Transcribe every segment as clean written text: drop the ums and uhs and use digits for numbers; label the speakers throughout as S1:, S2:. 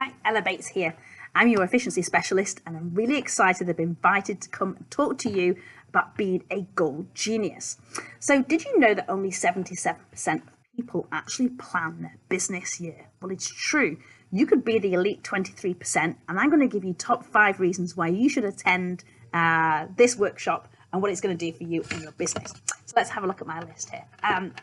S1: Hi, Ella Bates here. I'm your efficiency specialist, and I'm really excited I've been invited to come and talk to you about being a goal genius. So, did you know that only 77% of people actually plan their business year? Well, it's true. You could be the elite 23%, and I'm going to give you top 5 reasons why you should attend this workshop and what it's going to do for you and your business. So let's have a look at my list here.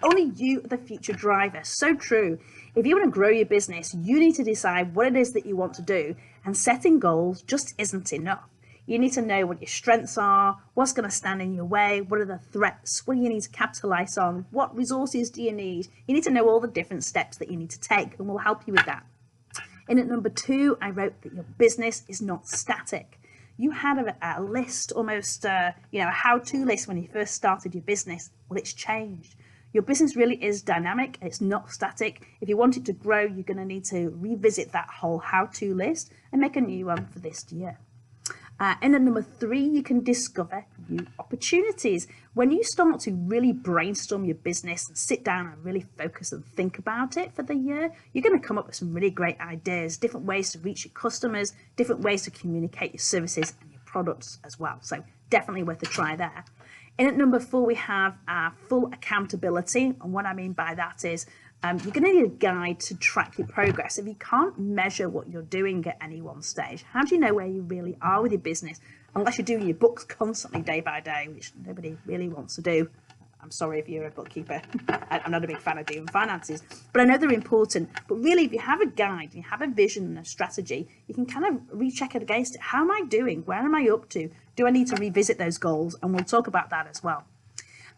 S1: Only you are the future driver. So true. If you want to grow your business, you need to decide what it is that you want to do, and setting goals just isn't enough. You need to know what your strengths are, what's going to stand in your way, what are the threats, what do you need to capitalize on, what resources do you need. You need to know all the different steps that you need to take, and we'll help you with that. In at number 2, I wrote that your business is not static. You had a list, almost a how-to list when you first started your business. Well, it's changed. Your business really is dynamic. It's not static. If you want it to grow, you're going to need to revisit that whole how-to list and make a new one for this year. And at number 3, you can discover new opportunities. When you start to really brainstorm your business and sit down and really focus and think about it for the year, you're going to come up with some really great ideas, different ways to reach your customers, different ways to communicate your services and your products as well. So definitely worth a try there. And at number 4, we have full accountability. And what I mean by that is you're going to need a guide to track your progress. If you can't measure what you're doing at any one stage, how do you know where you really are with your business? Unless you're doing your books constantly day by day, which nobody really wants to do. I'm sorry if you're a bookkeeper. I'm not a big fan of doing finances, but I know they're important. But really, if you have a guide, you have a vision and a strategy, you can kind of recheck it against it. How am I doing? Where am I up to? Do I need to revisit those goals? And we'll talk about that as well.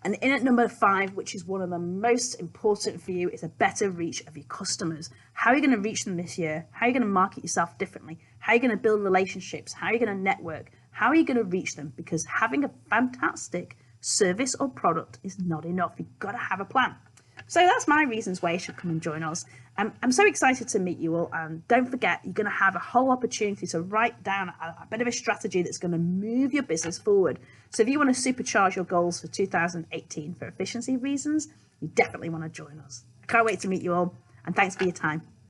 S1: And in at number 5, which is one of the most important for you, is a better reach of your customers. How are you going to reach them this year? How are you going to market yourself differently? How are you going to build relationships? How are you going to network? How are you going to reach them? Because having a fantastic service or product is not enough. You've got to have a plan. So that's my reasons why you should come and join us. I'm so excited to meet you all. And don't forget, you're going to have a whole opportunity to write down a bit of a strategy that's going to move your business forward. So if you want to supercharge your goals for 2018 for efficiency reasons, you definitely want to join us. I can't wait to meet you all. And thanks for your time.